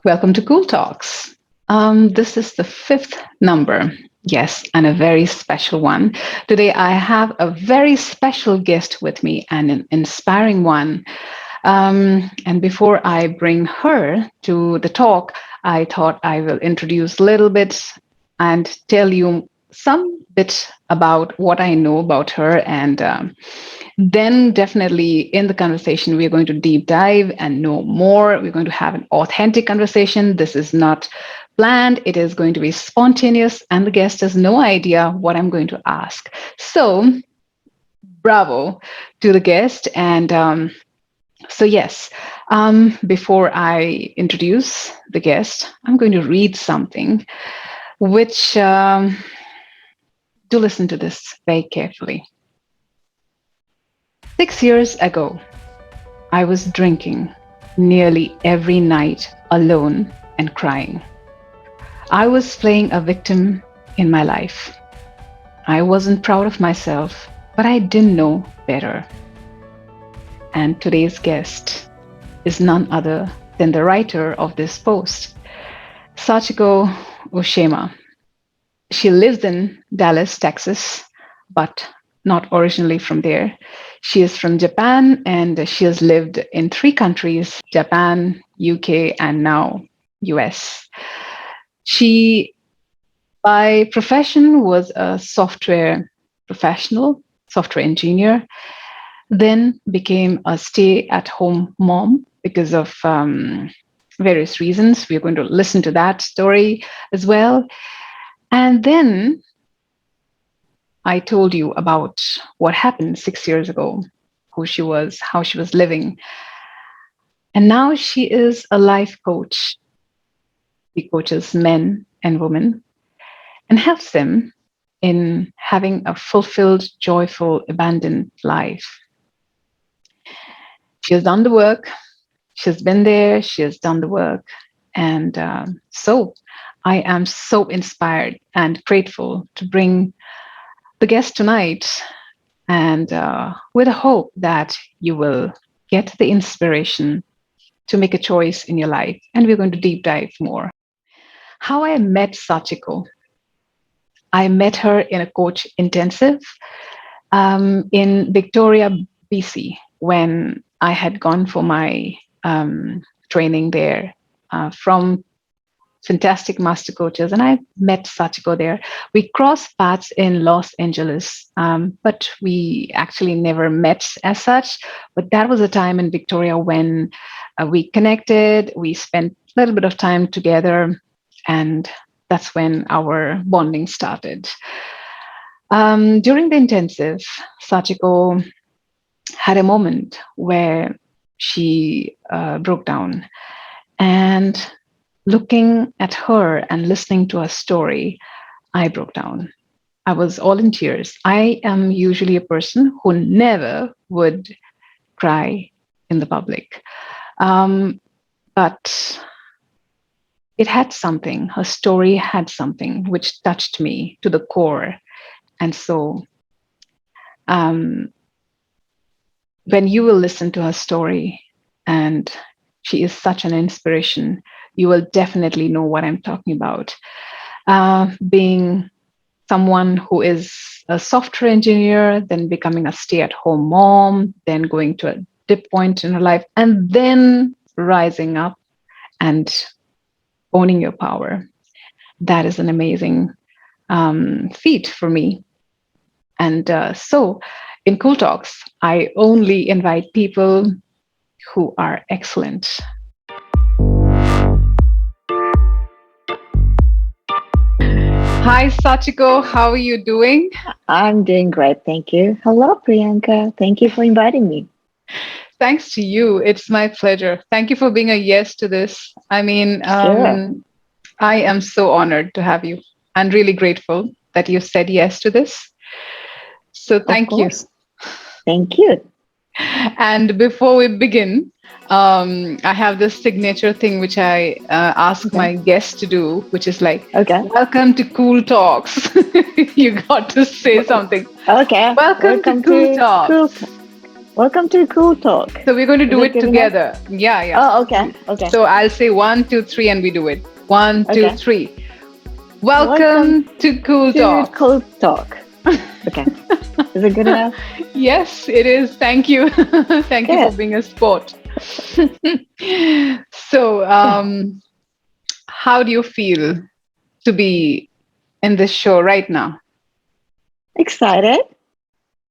Welcome to Cool Talks. This is the fifth number. Yes, and a very special one. Today, I have a very special guest with me and an inspiring one. And before I bring her to the talk, I thought I will introduce a little bit and tell you some bit about what I know about her and then, definitely in the conversation, we're going to deep dive and know more. We're going to have an authentic conversation. This is not planned, it is going to be spontaneous, and the guest has no idea what I'm going to ask. So, bravo to the guest. And yes, before I introduce the guest, I'm going to read something which do listen to this very carefully. 6 years ago, I was drinking nearly every night alone and crying. I was playing a victim in my life. I wasn't proud of myself, but I didn't know better. And today's guest is none other than the writer of this post, Sachiko Oshima. She lives in Dallas, Texas, but not originally from there. She is from Japan and she has lived in three countries, Japan, UK, and now US. She, by profession, was a software professional, software engineer, then became a stay-at-home mom because of various reasons. We're going to listen to that story as well. And then I told you about what happened 6 years ago, who she was, how she was living. And now she is a life coach. She coaches men and women and helps them in having a fulfilled, joyful, abundant life. She has done the work. She's been there. She has done the work. And so I am so inspired and grateful to bring the guest tonight, and with a hope that you will get the inspiration to make a choice in your life. And we're going to deep dive more. How I met Sachiko. I met her in a coach intensive in Victoria, BC, when I had gone for my training there from fantastic master coaches, and I met Sachiko there. We crossed paths in Los Angeles, but we actually never met as such. But that was a time in Victoria when we connected, we spent a little bit of time together, and that's when our bonding started. During the intensive, Sachiko had a moment where she broke down, and looking at her and listening to her story, I broke down. I was all in tears. I am usually a person who never would cry in the public. But it had something, her story had something which touched me to the core. And so when you will listen to her story, and she is such an inspiration, you will definitely know what I'm talking about. Being someone who is a software engineer, then becoming a stay-at-home mom, then going to a dip point in her life, and then rising up and owning your power. That is an amazing feat for me. And so in Cool Talks, I only invite people who are excellent. Hi, Sachiko. How are you doing? I'm doing great, thank you. Hello, Priyanka. Thank you for inviting me. Thanks to you. It's my pleasure. Thank you for being a yes to this. I mean, Sure, I am so honored to have you and really grateful that you said yes to this. So of thank you. course. Thank you. And before we begin, I have this signature thing which I ask Okay. my guests to do, which is like, Okay. welcome to Cool Talks. You got to say something. Okay. Welcome to Welcome Cool to Cool. Talks. Welcome to Cool Talk. So we're going to Is do it it good enough? together. Yeah, yeah. Oh, okay. Okay. So I'll say one, two, three, and we do it. One, two, Okay. three. Welcome Welcome to Cool to Talk. Cool Talk. Okay. Is it good enough? Yes, it is. Thank you. Thank you for Good. being a sport. So, Yeah. how do you feel to be in this show right now? Excited.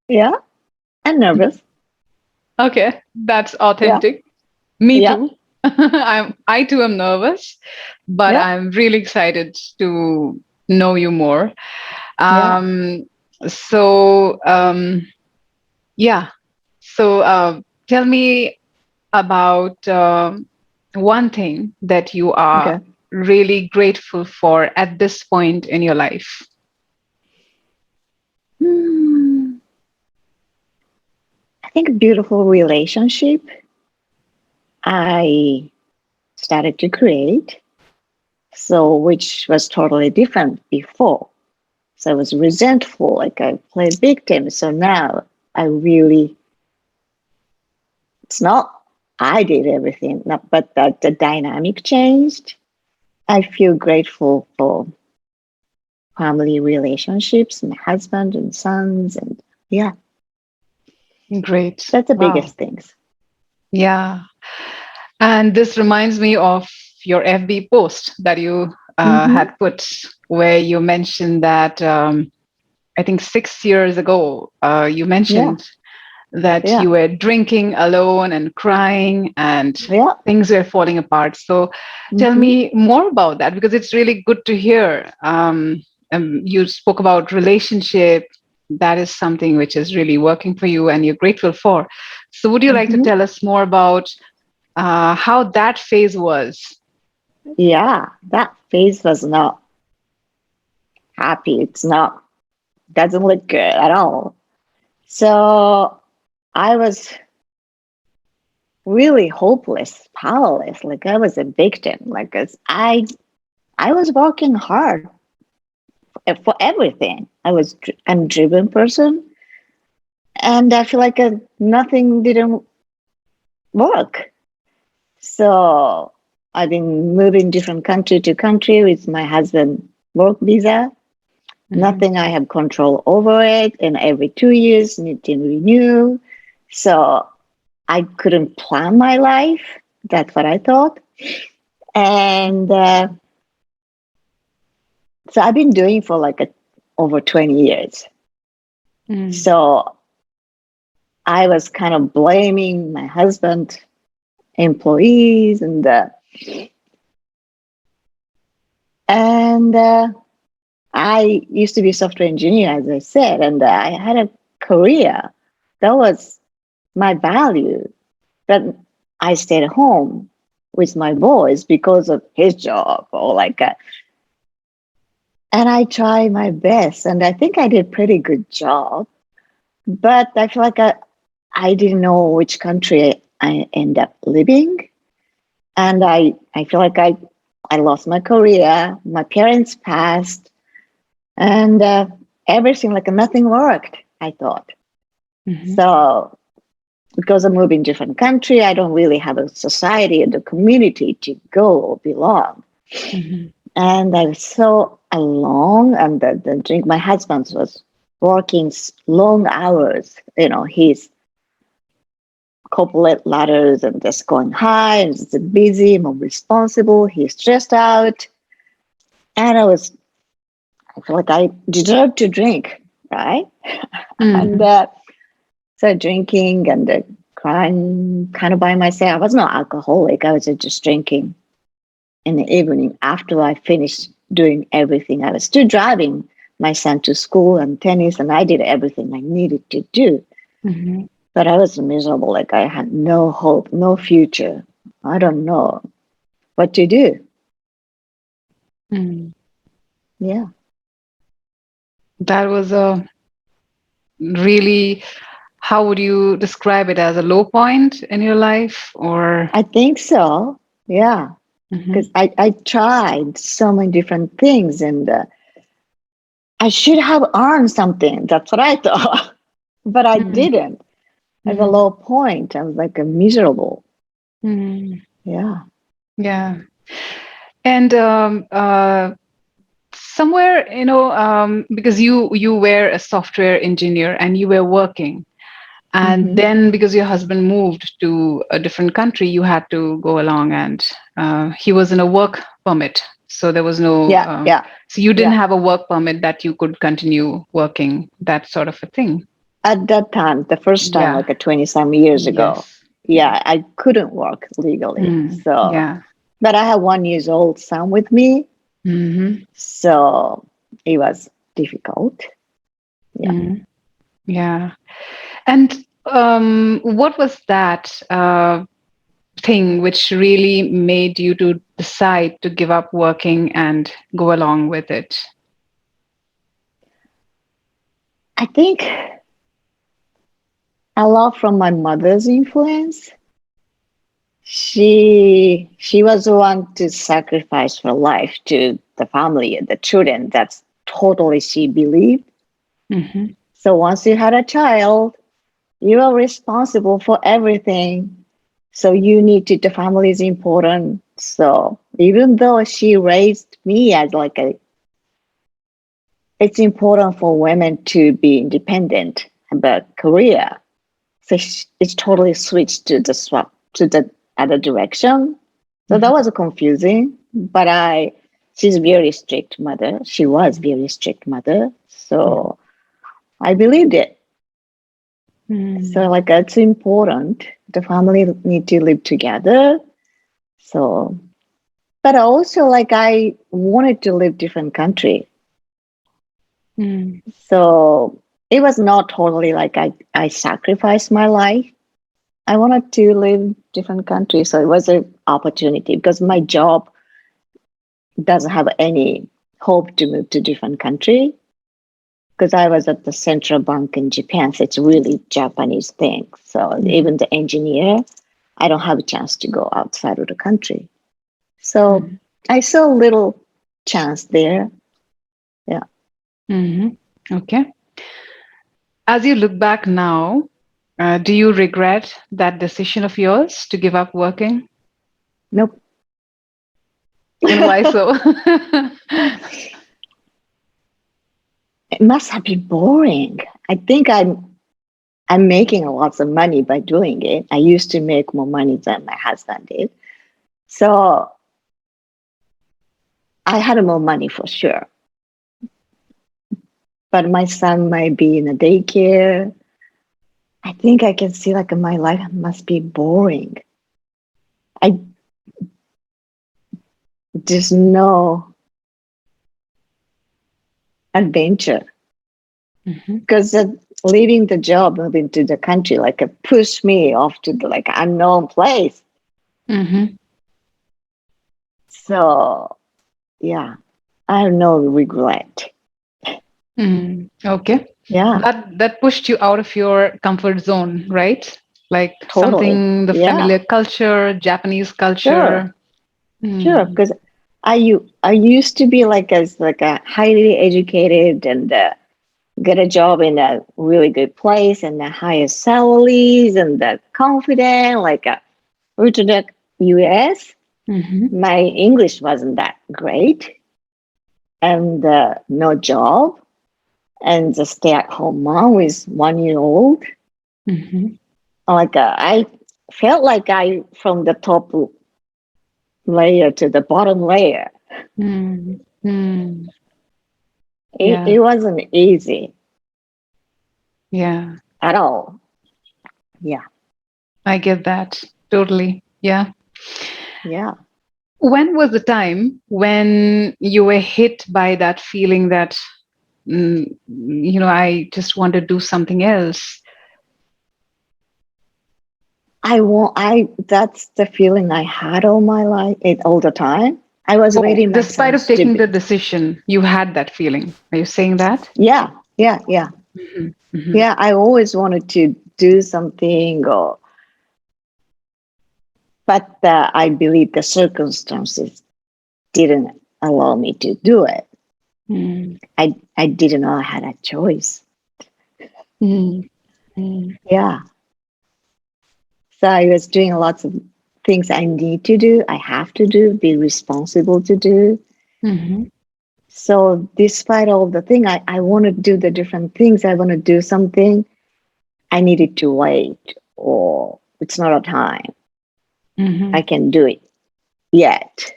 Yeah. And nervous. Okay, that's Yeah. authentic. Me Yeah. too. I too am nervous, but Yeah. I'm really excited to know you more. Yeah. Um, so yeah. So tell me about one thing that you are Okay. really grateful for at this point in your life. Hmm. I think a beautiful relationship I started to create. So, which was totally different before. So I was resentful, like I played victim. So now I really, it's not I did everything, not, but that the dynamic changed. I feel grateful for family relationships, my husband and sons, and yeah, Great. that's the Wow. biggest things. Yeah. And this reminds me of your FB post that you Mm-hmm. had put, where you mentioned that I think 6 years ago, you Yeah, mentioned that yeah, you were drinking alone and crying and yeah. things were falling apart. So tell Mm-hmm. me more about that, because it's really good to hear. You spoke about relationship. That is something which is really working for you and you're grateful for. So would you like to Mm-hmm. tell us more about how that phase was? Yeah, that face was not happy. It's not, doesn't look good at all. So I was really hopeless, powerless. Like I was a victim. Like I was working hard for everything. I'm a driven person, and I feel like nothing didn't work. So I've been moving different country to country with my husband work visa. Mhm. Nothing I have control over it, and every 2 years need to renew. So I couldn't plan my life. That's what I thought. And so I've been doing for like over 20 years. Mm. So I was kind of blaming my husband, employees, and I used to be a software engineer, as I said, and I had a career. That was my value. But I stayed home with my boys because of his job or like and I tried my best, and I think I did a pretty good job. But I feel like I didn't know which country I end up living, and I feel like I lost my career. My parents passed, and everything like nothing worked. I thought Mhm. so because I moved in different country. I don't really have a society and a community to go or belong, Mhm. and I was so alone. And the drink. My husband was working long hours. You know, he's corporate ladders and just going high and it's busy, more responsible. He's stressed out. And I feel like I deserve to drink, right? And Mhm. so drinking and crying kind of by myself. I was not alcoholic. I was just drinking in the evening after I finished doing everything. I was still driving my son to school and tennis, and I did everything I needed to do. Mhm. But I was miserable. Like I had no hope, no future. I don't know what to do. Mhm. Yeah, That was a really, how would you describe it, as a low point in your life, or? I think so. Yeah, Mhm. because I tried so many different things and I should have earned something. That's what I thought, but I Mm. didn't. At a Mm, low point, I was like a miserable. mm, Yeah. yeah. And somewhere, because you were a software engineer and you were working, and Mm-hmm. then because your husband moved to a different country, you had to go along, and he was in a work permit, so there was no. Yeah, yeah, So you didn't yeah. have a work permit that you could continue working, that sort of a thing. At that time, the first time, Yeah. like a 20 some years ago, Yes. Yeah. yeah, I couldn't work legally. Mm, So, yeah. but I have 1 years old son with me. Hmm. So it was difficult. Yeah. Mm, yeah. And what was that thing which really made you to decide to give up working and go along with it? I think a lot from my mother's influence. She was the one to sacrifice her life to the family and the children. That's totally she believed. Hmm. So once you had a child, you are responsible for everything. So you need to, the family is important. So even though she raised me as like a, it's important for women to be independent about career. So it's totally switched to the swap to the other direction. So that was confusing, but she's very strict mother. She was very strict mother. So I believed it. So Mm, like it's important. The family need to live together. So, but also like I wanted to live different country. mm, So it was not totally like I sacrificed my life. I wanted to live different countries. So it was an opportunity because my job doesn't have any hope to move to different country because I was at the central bank in Japan. So it's really Japanese thing. So mm, even the engineer, I don't have a chance to go outside of the country. So mm, I saw a little chance there. Yeah. mhm. Okay. As you look back now, do you regret that decision of yours to give up working? Nope. And why It so? must have been boring. I think I'm making lots of money by doing it. I used to make more money than my husband did. So I had more money for sure. But my son might be in a daycare. I think I can see like my life must be boring. I just no adventure Hmm. because leaving the job, moving to the country, like pushed me off to the like unknown place. Hmm. So yeah, I have no regret. Mm, okay. Yeah, That pushed you out of your comfort zone, right? Like totally. something, the Yeah, familiar culture, Japanese sure, culture. sure. Mm, Because I used to be like as like a highly educated and get a job in a really good place and the highest salaries and the confident like to the US. hmm. My English wasn't that great and no job and the stay-at-home mom with 1 year old. Hmm. Like I felt like I from the top layer to the bottom layer. Mm, mm, It yeah, wasn't easy yeah. at all. Yeah, I get that totally. Yeah. yeah. When was the time when you were hit by that feeling that, I just want to do something else? I want. I That's the feeling I had all my life, all the time. I was Oh, ready despite myself of to taking be. the decision, you had that feeling. Are you saying that? Yeah, yeah, yeah, Hmm. Hmm. yeah. I always wanted to do something, or but I believe the circumstances didn't allow me to do it. Mm, I didn't know I had a choice. mm, mm, Yeah, So I was doing lots of things I need to do, I have to do, be responsible to do. Mm-hmm. So despite all the thing, I want to do the different things. I want to do something. I needed to wait, or it's not a time. Mm-hmm. I can do it yet.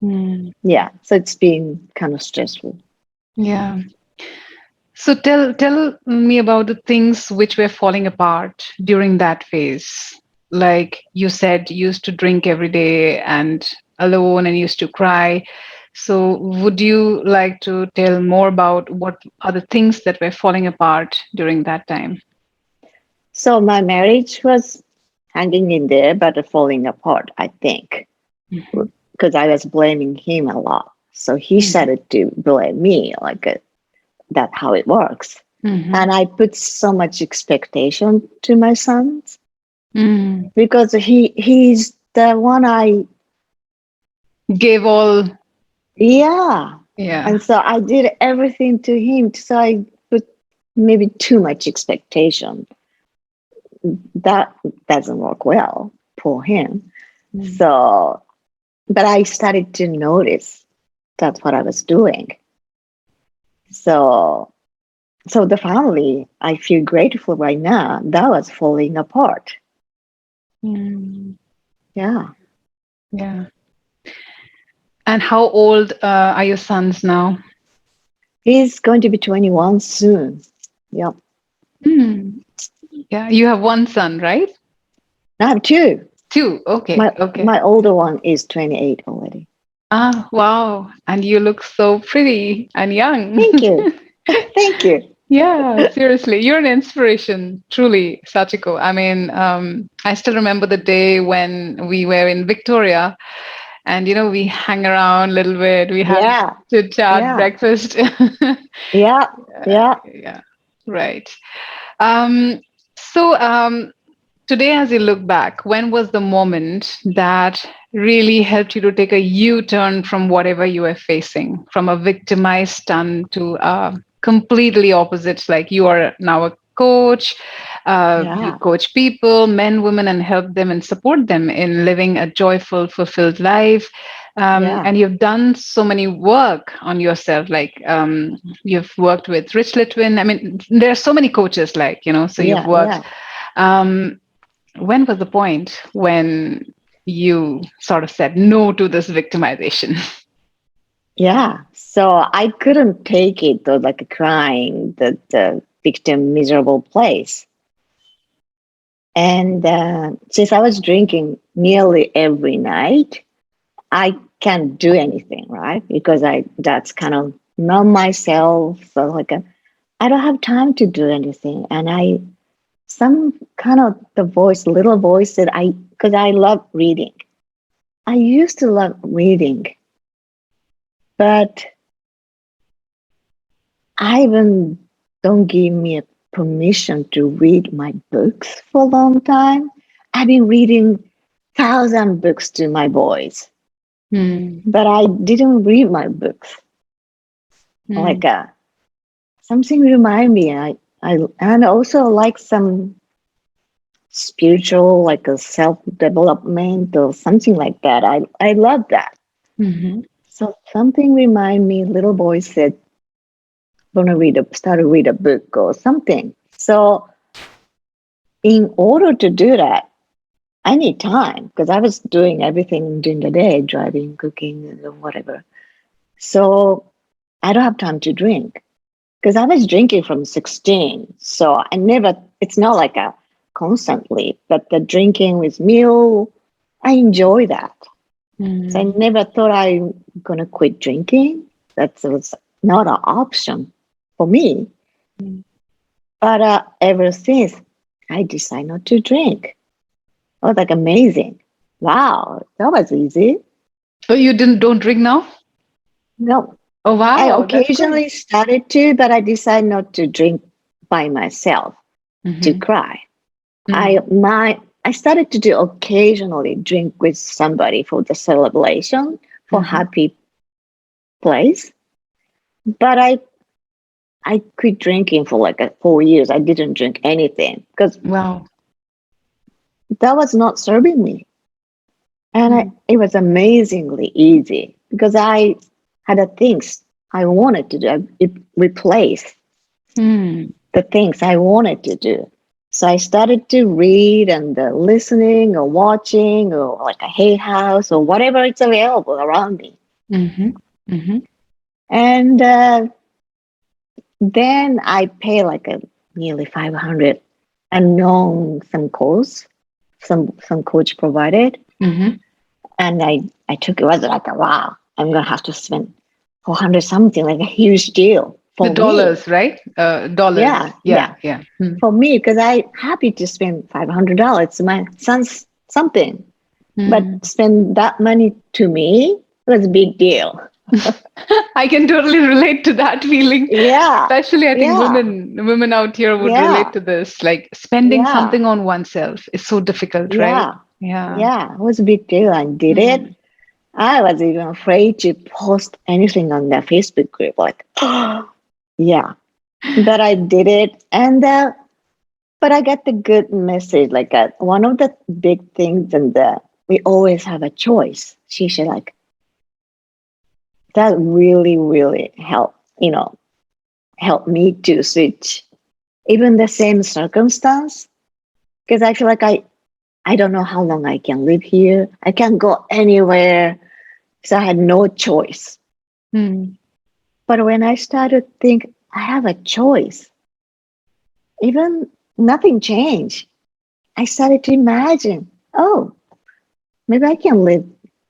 Mm. Yeah. So it's been kind of stressful. Yeah. So tell me about the things which were falling apart during that phase. Like you said, you used to drink every day and alone and used to cry. So would you like to tell more about what are the things that were falling apart during that time? So my marriage was hanging in there, but falling apart, I think, Mm-hmm. because I was blaming him a lot. So he started to blame me, like that's how it works. Mm-hmm. And I put so much expectation to my sons Mm-hmm. because he's the one I, Gave all, yeah. yeah. And so I did everything to him. So I put maybe too much expectation. That doesn't work well for him. Mm. So, but I started to notice that's what I was doing. So, so the family, I feel grateful right now, that was falling apart. Mm. Yeah. Yeah. And how old are your sons now? He's going to be 21 soon. Yep. Mm. Yeah, you have one son, right? I have two. Two. Okay. My Okay. my older one is 28 already. Ah, wow. And you look so pretty and young. Thank you. Thank you. Yeah, seriously. You're an inspiration, truly, Sachiko. I mean, I still remember the day when we were in Victoria and, we hang around a little bit. We had Yeah. chit chat, Yeah. breakfast. Yeah. Yeah. Yeah, right. Um, so, today, as you look back, when was the moment that really helped you to take a U turn from whatever you were facing, from a victimized ton to completely opposite? Like you are now a coach, you Yeah. coach people, men, women, and help them and support them in living a joyful, fulfilled life. Yeah. And you've done so many work on yourself, like you've worked with Rich Litwin. I mean, there are so many coaches, like, so you've Yeah. worked. Yeah. Um, when was the point when you sort of said no to this victimization? Yeah. So I couldn't take it though, like crying, the victim miserable place. And since I was drinking nearly every night, I can't do anything, right? Because I that's kind of numb myself. So like I don't have time to do anything. And I some kind of the voice, little voice that I because I love reading. I used to love reading, but I even don't give me a permission to read my books for a long time. I've been reading thousand books to my boys, Hmm. but I didn't read my books. Hmm. Like something remind me. I and also like some spiritual, like a self development or something like that. I love that. Hmm. So something remind me. Little boy said, "Gonna start to read a book or something." So in order to do that, I need time because I was doing everything during the day, driving, cooking, and whatever. So I don't have time to drink because I was drinking from 16. So I never, it's not like a constantly, but the drinking with meal, I enjoy that. So I Hmm. never thought I'm going to quit drinking. That was not an option for me. But ever since, I decided not to drink. I was like, amazing. Wow, that was easy. Oh, you didn't don't drink now? No, Oh, I wow, that's great. occasionally started to, but I decided not to drink by myself to Hmm. cry. Hmm. I started to do occasionally drink with somebody for the celebration for Hmm. happy place. But I quit drinking for like 4 years. I didn't drink anything because Wow. that was not serving me. And Mm. it was amazingly easy because I had the things I wanted to do. It replaced Mm. the things I wanted to do. So I started to read and listening or watching or like a Hay House or whatever it's available around me. Mm-hmm. Mm-hmm. And then I pay like a nearly 500 and known some course, some coach provided. Mm-hmm. And I took it was like a wow, I'm gonna have to spend 400 something, like a huge deal The for me. dollars, right? Dollars. Yeah, Yeah, yeah. yeah. Mm. For me, because I happy to spend $500 to my son's something. But Mm. spend that money to me was a big deal. I can totally relate to that feeling. Yeah, Especially, I think yeah, women out here would relate yeah, to this. Like spending yeah, something on oneself is so difficult, right? yeah, Yeah. yeah. It was a big deal. I did it. Mm. I was even afraid to post anything on the Facebook group. Like, yeah, but I did it, and but I got the good message. Like one of the big things, and we always have a choice. She said, like that really, really helped. Helped me to switch even the same circumstance because I feel like I don't know how long I can live here. I can't go anywhere, so I had no choice. Mm. But when I started to think I have a choice, even nothing changed. I started to imagine, oh, maybe I can live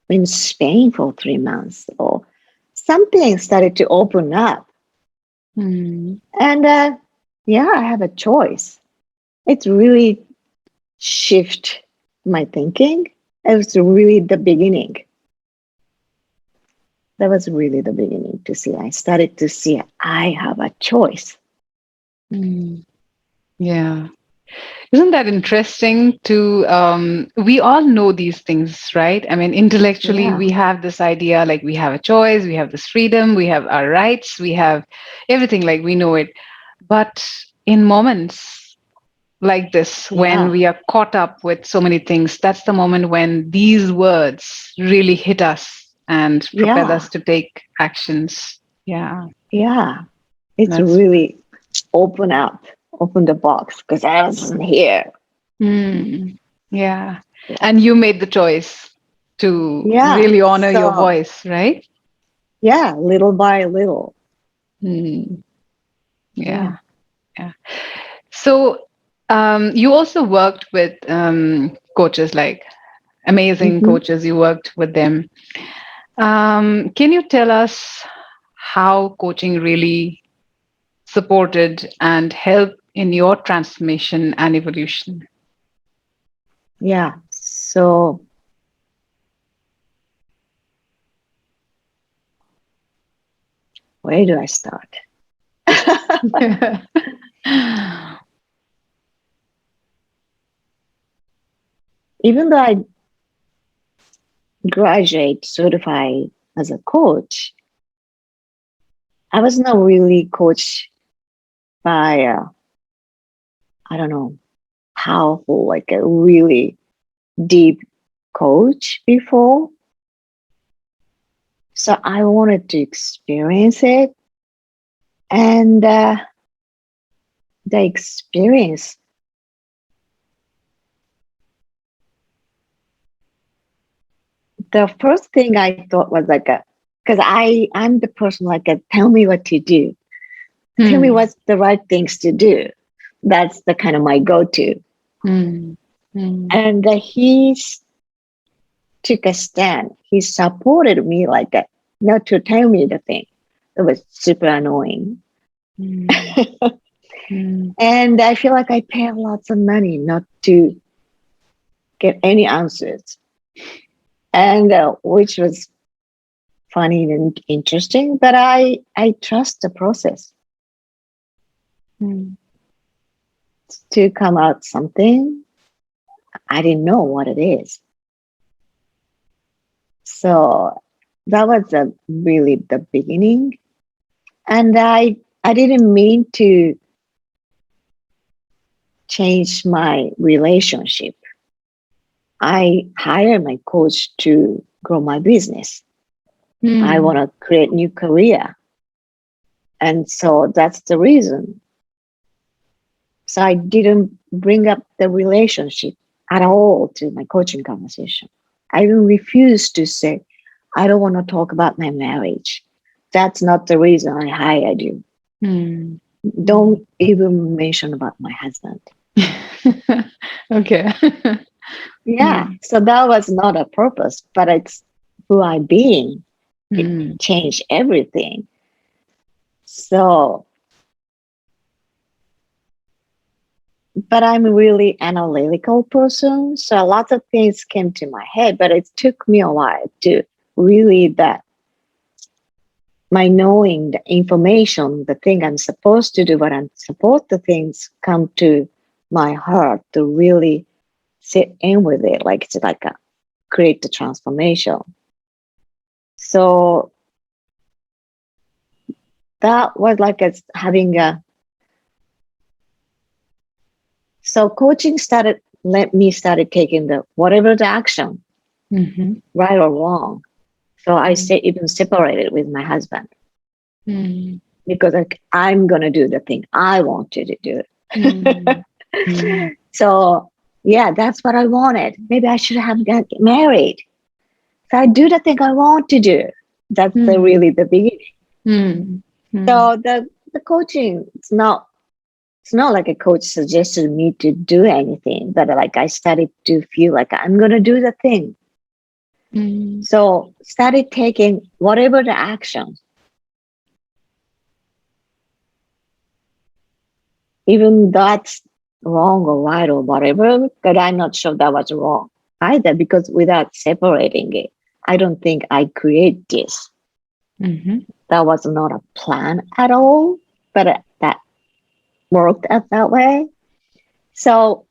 in Spain for 3 months, or something started to open up. Mm. And yeah, I have a choice. It's really shift my thinking. It was really the beginning. That was really the beginning to see. I started to see I have a choice. Mm. Yeah. Isn't that interesting to we all know these things, right? I mean, intellectually Yeah, we have this idea like we have a choice, we have this freedom, we have our rights, we have everything like we know it. But in moments like this, when yeah, we are caught up with so many things, that's the moment when these words really hit us and propel yeah, us to take actions. Yeah, yeah. It's that's really open up, open the box because I wasn't here. mm, yeah. And you made the choice to Yeah. really honor your So, voice, right? yeah, little by little. Mm, Yeah. yeah, yeah. So you also worked with coaches, like amazing Hmm. coaches. You worked with them. Can you tell us how coaching really supported and helped in your transformation and evolution? Yeah. So, where do I start? Even though I graduate certified as a coach, I was not really coached by, I don't know, powerful, like a really deep coach before. So I wanted to experience it. And the experience, the first thing I thought was like because I'm the person like tell me what to do. Tell me Hmm. what's the right things to do. That's the kind of my go-to. Hmm. Hmm. And took a stand. He supported me like that, not to tell me the thing. It was super annoying. Hmm. Hmm. And I feel like I pay lots of money not to get any answers. And which was funny and interesting, but I trust the process Hmm. to come out something I didn't know what it is. So that was really the beginning. And I didn't mean to change my relationship. I hire my coach to grow my business. I Mm. want to create new career. And so that's the reason. So I didn't bring up the relationship at all to my coaching conversation. I even refused to say, I don't want to talk about my marriage. That's not the reason I hired you. Mm. Don't even mention about my husband. Okay. Yeah. Mm. So that was not a purpose, but it's who I being. It Mm. changed everything. So, but I'm a really analytical person. So a lot of things came to my head, but it took me a while to really that my knowing the information, the thing I'm supposed to do, what I'm supposed to things come to my heart to really sit in with it, like it's like a create the transformation. So that was like it's having a so coaching started let me started taking the whatever the action, Mhm. right or wrong. So I Mm. stay even separated with my husband Mm. because like, I'm gonna do the thing I want you to do. Mm. Mm. So yeah, that's what I wanted. Maybe I should have got married. So I do the thing I want to do. That's the Mm. really the beginning. Mm. Mm. So the coaching it's not like a coach suggested me to do anything, but like I started to feel like I'm gonna do the thing. Mm. So started taking whatever the action, even that's wrong or right or whatever, but I'm not sure that was wrong either because without separating it, I don't think I create this. Mhm. That was not a plan at all, but that worked out that way. So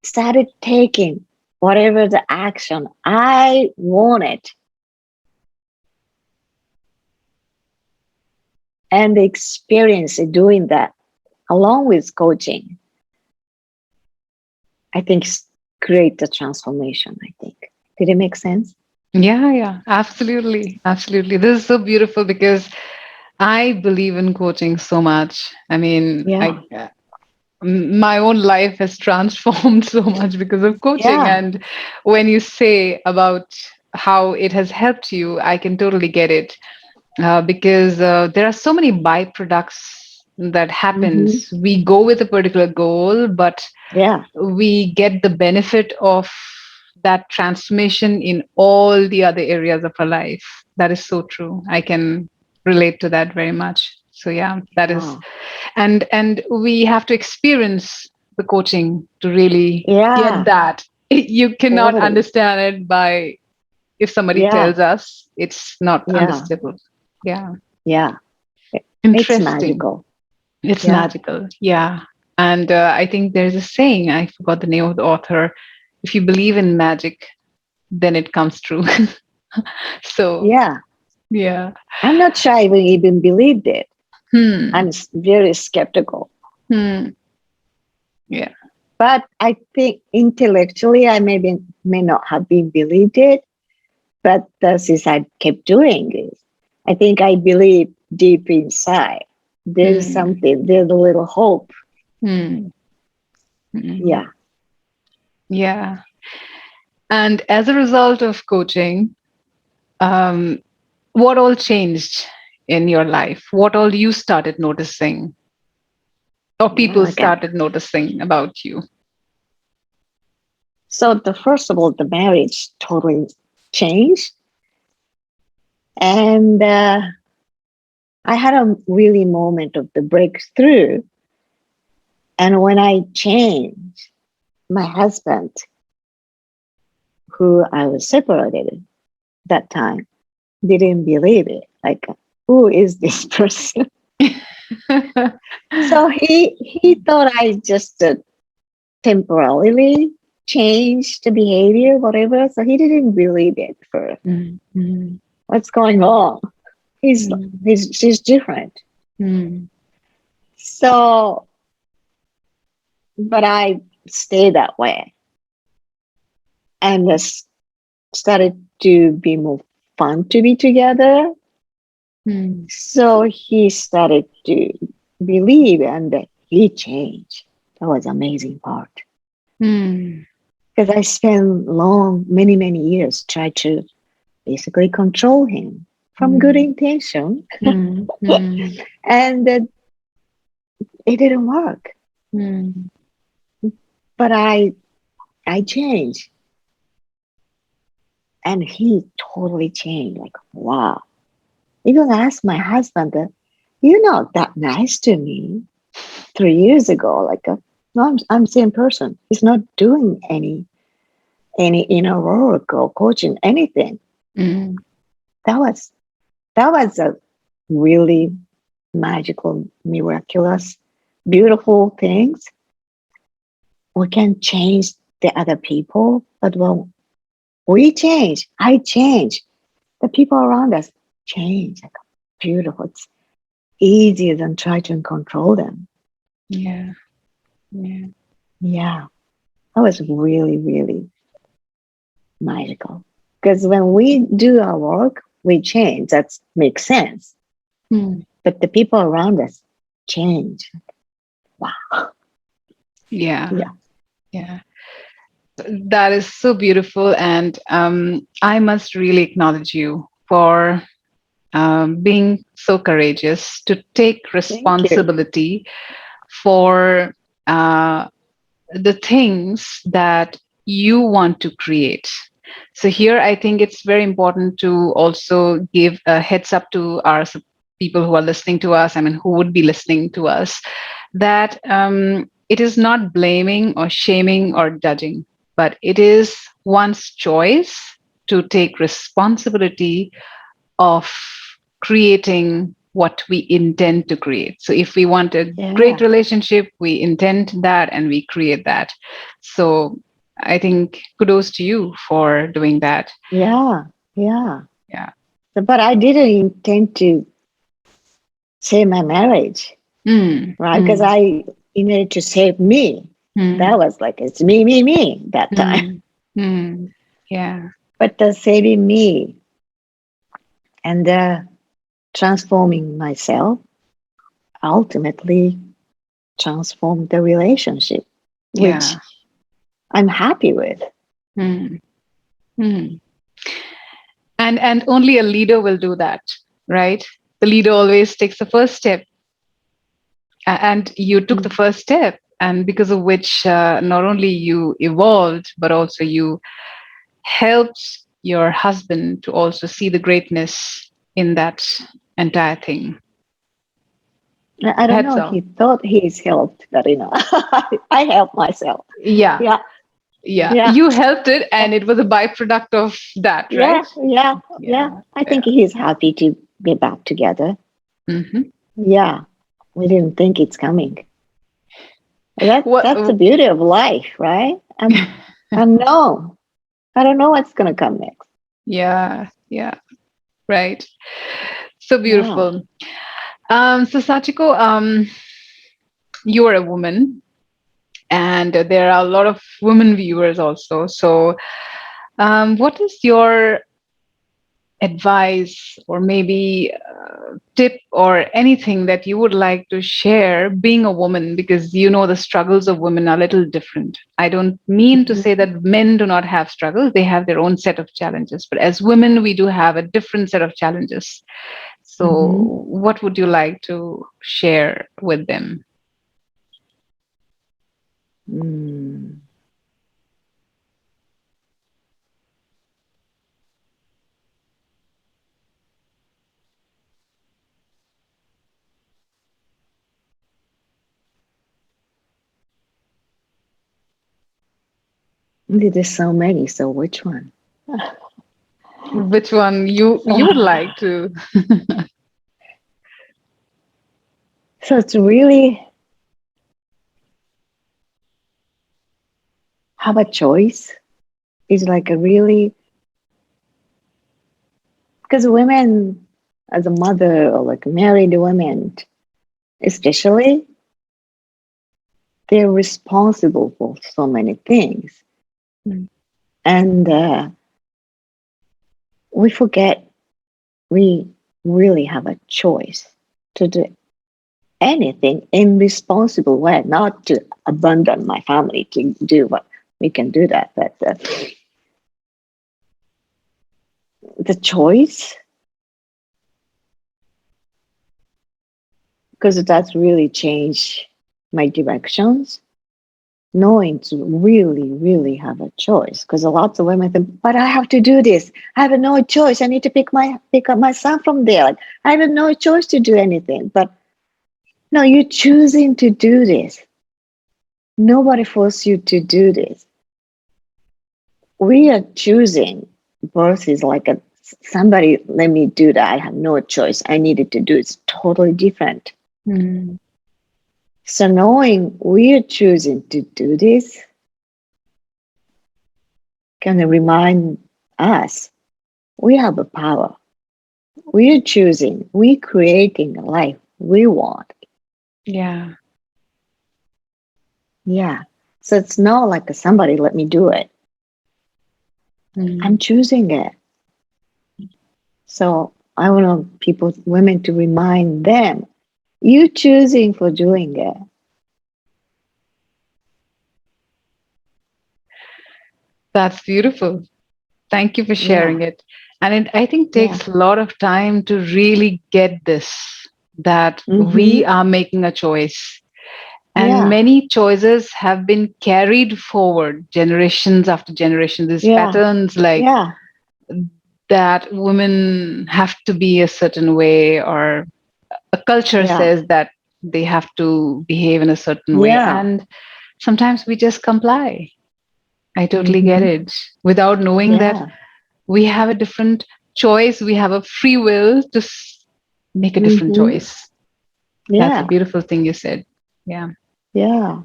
started taking whatever the action I wanted and the experience of doing that along with coaching, I think create the transformation. I think. Did it make sense? Yeah, yeah, absolutely. Absolutely. This is so beautiful because I believe in coaching so much. I mean, Yeah. my own life has transformed so much because of coaching. Yeah. And when you say about how it has helped you, I can totally get it. Because there are so many byproducts that Hmm. happens. We go with a particular goal, but Yeah. we get the benefit of that transformation in all the other areas of our life. That is so true. I can relate to that very much. So yeah, that is, Wow. and we have to experience the coaching to really get Yeah. that. You cannot Totally. understand it by if somebody Yeah. tells us. It's not Yeah. understandable. Yeah. Yeah. It's Interesting. magical. It's Yeah. magical. Yeah. And I think there's a saying, I forgot the name of the author. If you believe in magic, then it comes true. So, Yeah. yeah. I'm not sure I even believed it. Hmm. I'm very skeptical. Hmm. Yeah. But I think intellectually, I maybe may not have been believed it. But since I kept doing it, I think I believe deep inside there's Hmm. something, there's a little hope. Hmm. Hmm. Yeah. Yeah. And as a result of coaching, um, what all changed in your life? What all you started noticing, or Yeah. people Okay. started noticing about you? So the first of all, the marriage totally changed, and I had a really moment of the breakthrough. And when I changed, my husband, who I was separated that time, didn't believe it. Like, who is this person? So he thought I just temporarily changed the behavior, whatever. So he didn't believe it for Mm, mm, what's going on. He's mm, she's different. mm, So, but I stay that way. and started to be more fun to be together. Mm. So he started to believe and he changed. That was amazing part. Mm. Because I spent many years trying to basically control him from good Mm. intention, Mm. Mm. and it didn't work. Mm. But I changed, and he totally changed. Like wow! Even asked my husband, "You're not that nice to me 3 years ago." Like, no, I'm same person. He's not doing any inner work or coaching anything. Mm. That was that was a really magical, miraculous, beautiful things. We can change the other people, but when we change, I change, the people around us change. Like, beautiful. It's easier than try to control them. Yeah. Yeah. Yeah, that was really magical. Because when we do our work, we change. That makes sense. Mm. But the people around us change. Wow. Yeah. Yeah. Yeah. That is so beautiful. And I must really acknowledge you for being so courageous to take Thank you. responsibility for uh, the things that you want to create. So, here I think it's very important to also give a heads up to our people who are listening to us, I mean, who would be listening to us, that it is not blaming or shaming or judging, but it is one's choice to take responsibility of creating what we intend to create. So if we want a great Yeah. relationship, we intend that and we create that. So I think kudos to you for doing that. Yeah. Yeah. Yeah. But I didn't intend to save my marriage, Mm, right? Because mm, I needed to save me. That mm, was like, it's me that time. mm, mm. Yeah. But the saving me and transforming myself ultimately transformed the relationship, which Yeah. I'm happy with. Mm, mm. And only a leader will do that, right? The leader always takes the first step, and you took the Mm. first step, and because of which not only you evolved but also you helped your husband to also see the greatness in that entire thing. I don't Heads know. off. He thought he's helped, but I helped myself. Yeah. Yeah, Yeah, yeah, you helped it and it was a byproduct of that, right? yeah. Yeah. I think Yeah. he's happy to be back together. Hmm. Yeah, we didn't think it's coming. What? That's the beauty of life, right? Unknown. I don't know what's gonna come next. Yeah. Yeah. Right. So Yeah. beautiful. So Sachiko, you are a woman, and there are a lot of women viewers also. So, what is your advice or maybe tip or anything that you would like to share being a woman, because you know the struggles of women are a little different. I don't mean to say Mhm. that men do not have struggles, they have their own set of challenges, but as women we do have a different set of challenges. So Mhm. what would you like to share with them? Mm. There's so many. So which one? Which one you would like to? So it's really have a choice. It's like a really because women as a mother or like married women especially they're responsible for so many things. Mm, And we forget we really have a choice to do anything in responsible way, not to abandon my family to do what we can do that. But the choice, because that's really changed my directions, knowing to really, really have a choice. Because a lot of women think, but I have to do this. I have no choice. I need to pick up my son from there. Like, I have no choice to do anything. But no, you're choosing to do this. Nobody forced you to do this. We are choosing versus like a somebody let me do that. I have no choice. I needed to do it's totally different. Mm. So knowing we are choosing to do this can remind us we have a power. We are choosing, we creating a life we want. Yeah. Yeah. So it's not like somebody let me do it. I'm Mm. choosing it. So I want people, women, to remind them, you choosing for doing it. That's beautiful. Thank you for Yeah, sharing it. And it, I think, yeah. takes a lot of time to really get this, that Mm-hmm. we are making a choice. And Yeah, many choices have been carried forward generations after generation. These yeah, patterns, like yeah, that women have to be a certain way, or a culture yeah, says that they have to behave in a certain way. yeah. And sometimes we just comply. I totally get Mm-hmm. it without knowing that Yeah. we have a different choice. We have a free will to make a different Mm-hmm. choice. That's a Yeah, beautiful thing you said. Yeah. yeah.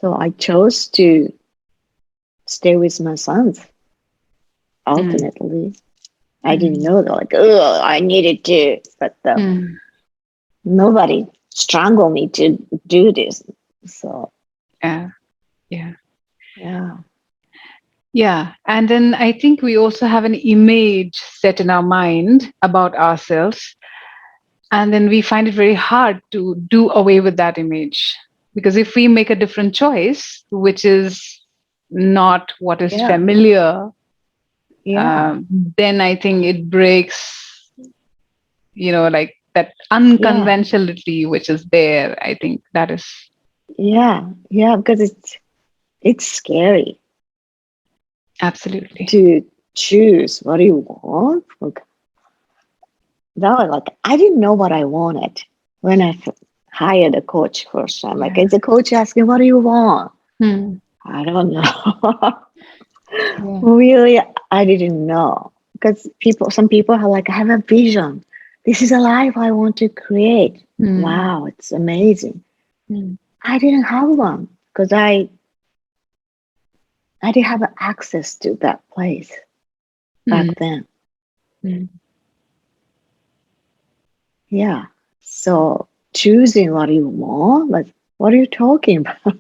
So I chose to stay with my sons Mm. ultimately. I didn't Mm. know that, like, oh, I needed to, but Mm. nobody strangled me to do this. So, Yeah. Yeah. yeah, Yeah. And then I think we also have an image set in our mind about ourselves. And then we find it very hard to do away with that image. Because if we make a different choice, which is not what is yeah, familiar, yeah, um, then I think it breaks, like that yeah, unconventionality which is there. I think that is yeah, yeah, because it's scary absolutely. to choose what you want. Like, that was like, I didn't know what I wanted when I hired a coach first time. Like, Yeah. it's a coach asking, what do you want? Hmm. I don't know. Yeah. Really, I didn't know because some people have like, I have a vision. This is a life I want to create. Hmm. Wow, it's amazing. Hmm. I didn't have one because I didn't have access to that place Hmm. back then. Hmm. Yeah. So choosing what you want, like, what are you talking about?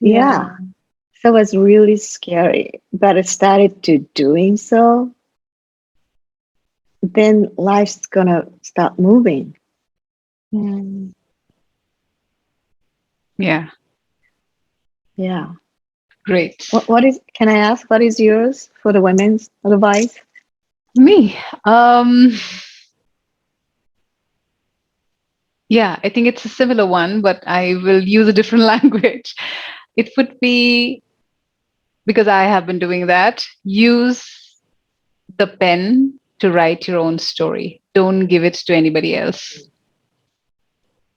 Yeah. Yeah. So it's really scary. But I started to doing so, then life's gonna start moving. Hmm. Yeah. Yeah. Great. What is, can I ask, what is yours for the women's advice? Me. Um, yeah, I think it's a similar one, but I will use a different language. It would be, because I have been doing that, use the pen to write your own story. Don't give it to anybody else.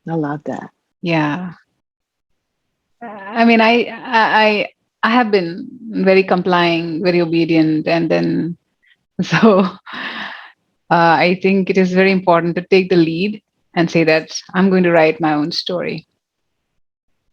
I love that. Yeah. I mean, I have been very complying, very obedient, and then so I think it is very important to take the lead and say that I'm going to write my own story.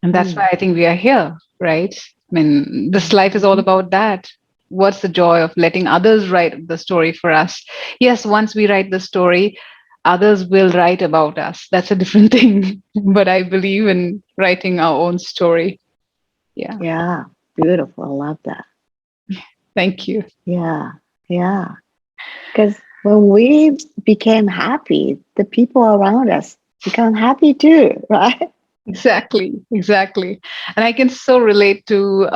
And that's Mm. why I think we are here, right? I mean, this life is all Hmm. about that. What's the joy of letting others write the story for us? Yes, once we write the story, others will write about us. That's a different thing. But I believe in writing our own story. Yeah. Yeah. beautiful. I love that. Thank you. Yeah, yeah. Because when we became happy, the people around us become happy too, right? Exactly, exactly. And I can so relate to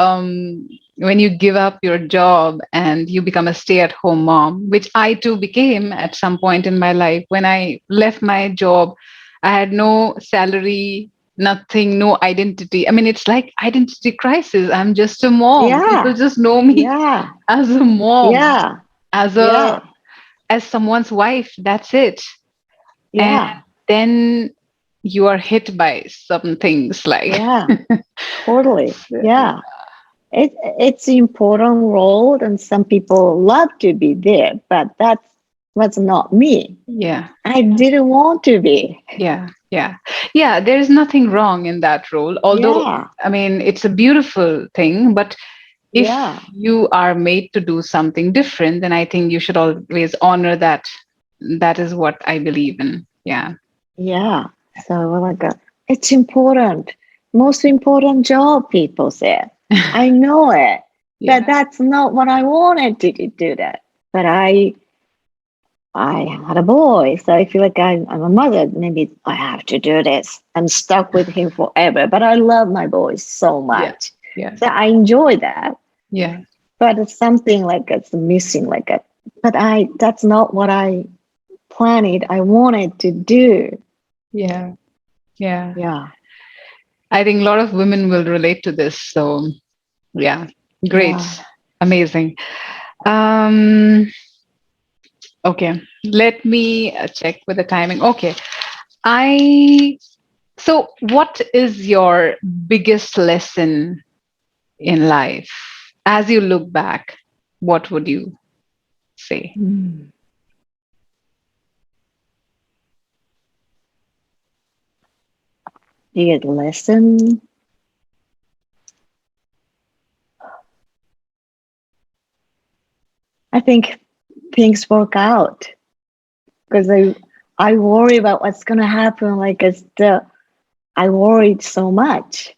when you give up your job and you become a stay at home mom, which I too became at some point in my life. When I left my job, I had no salary, nothing, no identity. I mean, it's like identity crisis. I'm just a mom. People Yeah, just know me yeah, as a mom, yeah, as yeah, a as someone's wife. That's it. And yeah, then you are hit by some things like yeah, totally. Yeah. It's an important role, and some people love to be there, but that was not me. yeah, I didn't want to be. yeah, there's nothing wrong in that role, although Yeah, I mean it's a beautiful thing, but if yeah, you are made to do something different, then I think you should always honor that. That is what I believe in. Yeah. yeah. So like, it's important, most important job. People say, I know it, but Yeah. that's not what I wanted to do. That, but I had a boy, so I feel like I'm a mother. Maybe I have to do this. I'm stuck with him forever. But I love my boy so Yeah. much, Yeah. so I enjoy that. Yeah. But it's something like it's missing, like a. But I that's not what I planned. I wanted to do. Yeah. Yeah. Yeah, I think a lot of women will relate to this. So yeah, great. yeah. Amazing. Um, okay, let me check with the timing. Okay, I so what is your biggest lesson in life as you look back? What would you say? Mm. You get lesson. I think things work out because I worry about what's gonna happen. Like it's the I worried so much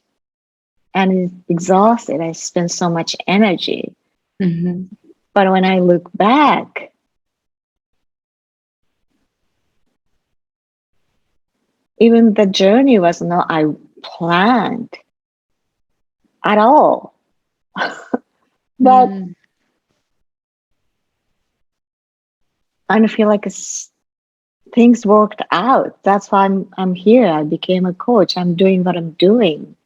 and exhausted. I spent so much energy. Hmm. But when I look back, even the journey was not I planned at all. But Mm, I feel like things worked out. That's why I'm here. I became a coach. I'm doing what I'm doing.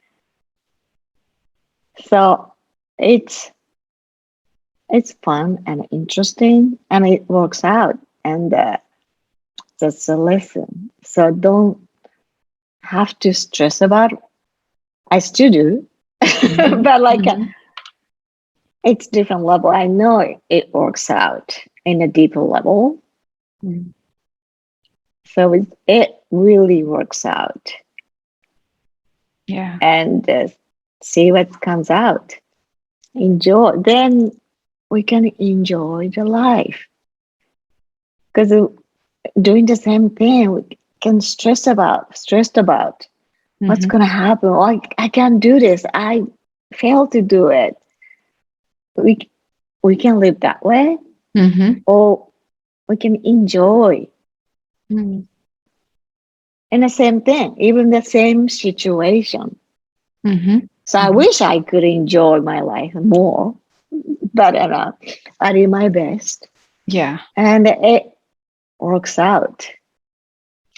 So it's it's fun and interesting, and it works out. And that's a lesson. So don't have to stress about. I still do, mhm, but like mhm, it's different level. I know it works out in a deeper level. mhm. So it really works out, Yeah. and see what comes out. Enjoy. Then we can enjoy the life because doing the same thing we can stressed about what's Hmm. gonna happen. Oh, I can't do this. I failed to do it. We we can live that way, Hmm. or we can enjoy Hmm. in the same thing, even the same situation. Hmm. So I Hmm. wish I could enjoy my life more, but I do my best, Yeah. and it works out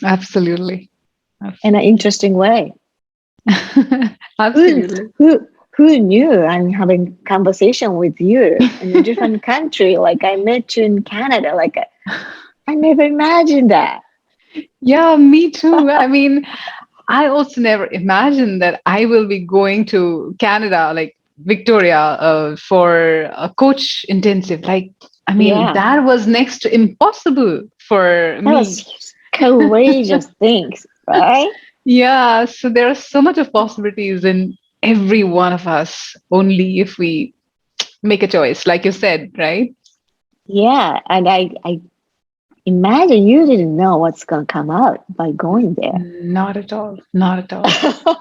Absolutely. in an Absolutely. interesting way. Who Absolutely. who knew I'm having conversation with you in a different country? Like I met you in Canada. Like I never imagined that. Yeah, me too. I mean, I also never imagined that I will be going to Canada, like Victoria, for a coach intensive. Like, I mean, Yeah, that was next to impossible for that me. was courageous things, right? Yeah, so there are so much of possibilities in every one of us, only if we make a choice, like you said, right? Yeah, and I imagine you didn't know what's going to come out by going there. Not at all. Not at all.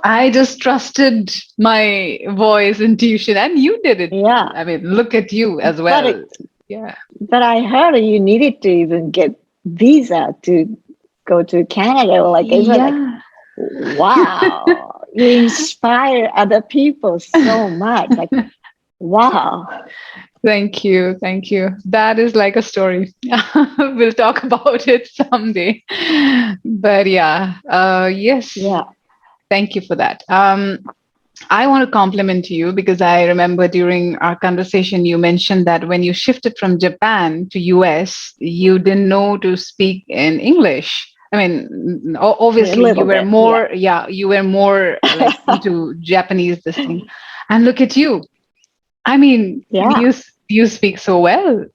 I just trusted my voice, intuition, and you did it. Yeah, I mean, look at you as but well. Yeah. but I heard you needed to even get visa to go to Canada. Like it's like, Yeah. wow, you inspire other people so much. Like, wow. Thank you. Thank you. That is like a story. We'll talk about it someday. But yeah, yes. Yeah. Thank you for that. I want to compliment you because I remember during our conversation you mentioned that when you shifted from Japan to US, you didn't know to speak in English. I mean, A obviously you little were bit. Yeah. more, yeah, you were more like into Japanese this thing. And look at you. I mean, Yeah. you speak so well.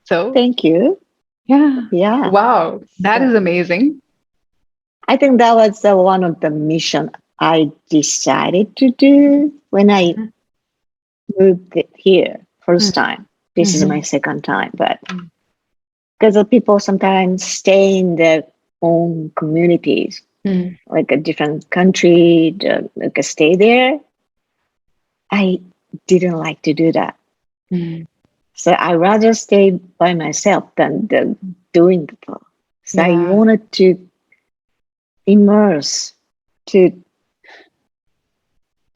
So, Thank you. yeah. Yeah. Wow, that So is amazing. I think that was one of the mission I decided to do when I Mhm. moved here first Mhm. time. This is my Mhm. second time, but because the people sometimes stay in their own communities, Mhm. like a different country, like stay there. I didn't like to do that. Mhm. So I rather stay by myself than doing the work. So I Yeah. wanted to immerse, to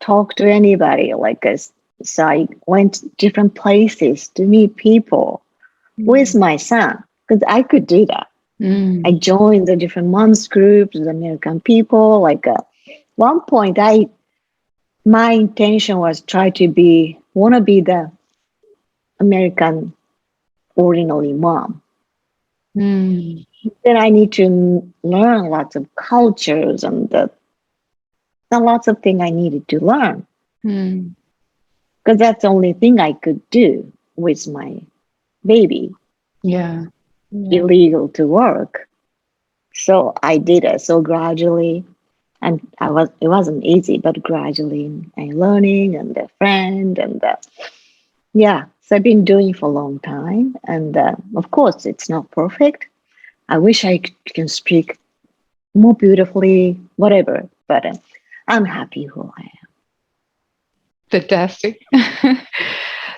talk to anybody like us. So I went to different places to meet people with Mhm. my son because I could do that. I Mhm. joined the different moms groups, the American people. Like one point, I my intention was try to be want to be the American ordinary mom. Mhm. Then I need to learn lots of cultures and lots of things I needed to learn Mhm. because that's the only thing I could do with my baby, Yeah. Yeah. illegal to work. So I did it. So gradually, and it wasn't easy, but gradually I learning and the friend and yeah. So I've been doing for a long time, and of course it's not perfect. I wish can speak more beautifully, whatever. But I'm happy who I am. Fantastic.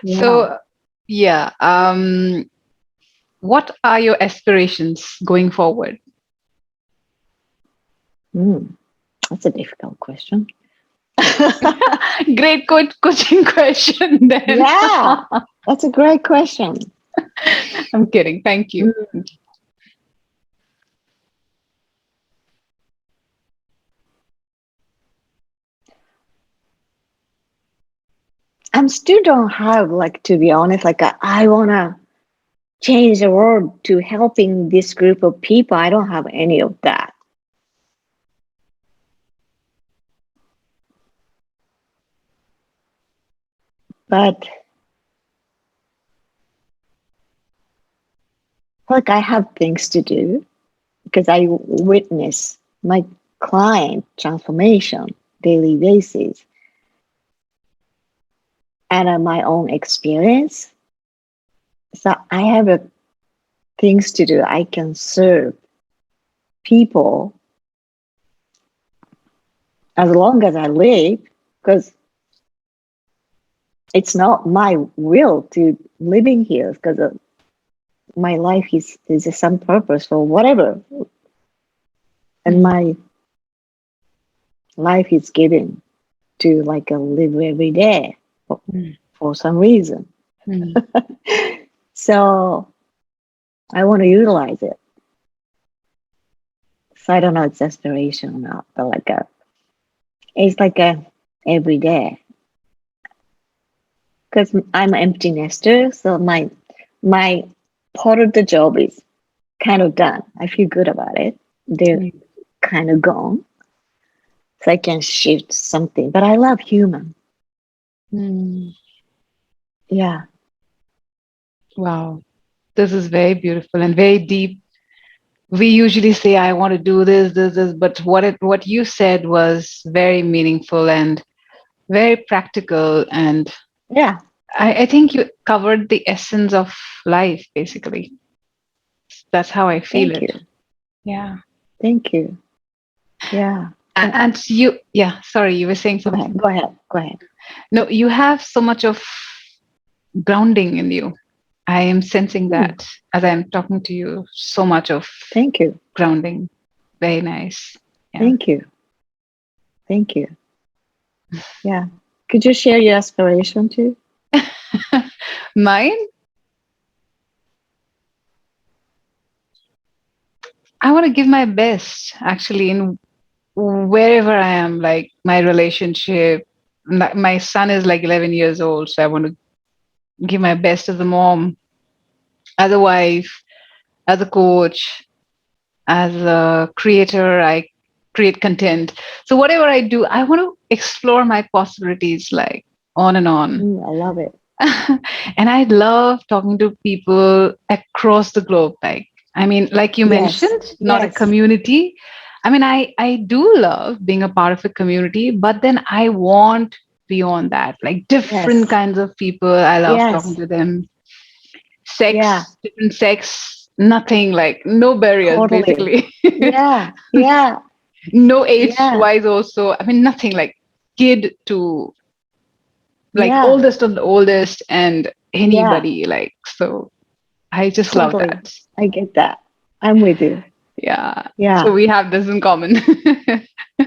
Yeah. So, yeah, what are your aspirations going forward? Hmm. That's a difficult question. Great coaching question then. Yeah, that's a great question. I'm kidding. Thank you. Mm. I'm still don't have like to be honest. Like I wanna change the world to helping this group of people. I don't have any of that. But like I have things to do because I witness my client transformation daily basis and my own experience. So I have things to do. I can serve people as long as I live because it's not my will to living here because my life is some purpose for whatever, and Mm, my life is given to like live every day mm, for some reason. mm, So I want to utilize it. So I don't know it's aspiration or not, but it's like a every day because I'm an empty nester. So my part of the job is kind of done. I feel good about it. They're mm, kind of gone, so I can shift something. But I love human. mm. Yeah. Wow. This is very beautiful and very deep. We usually say, I want to do this, but what you said was very meaningful and very practical. And Yeah. I think you covered the essence of life, basically. That's how I feel Thank it. you. Yeah. Thank you. Yeah. And you, yeah, sorry, you were saying Go ahead. something. Go ahead. Go ahead. No, you have so much of grounding in you. I am sensing Hmm. that as I'm talking to you, so much of Thank you. grounding. Very nice. Yeah. Thank you. Thank you. Yeah. Could you share your aspiration too? Mine, I want to give my best actually in wherever I am, like my relationship. My son is like 11 years old, so I want to give my best as a mom, as a wife, as a coach, as a creator. I create content. So whatever I do, I want to explore my possibilities like on and on. I love it. And I love talking to people across the globe. Like, I mean, like you Yes. mentioned, not a Yes. community. I mean, I do love being a part of a community, but then I want beyond that, like different Yes. kinds of people. I love talking Yes. to them. Yeah. Different sex, nothing like no barriers, Totally. basically. Yeah. Yeah. No age Yeah. wise, also. I mean, nothing like kid to like Yeah. oldest of the oldest and Yeah. anybody. Like, so I just love Totally. that. I get that. I'm with you. Yeah. So Yeah. we have this in common.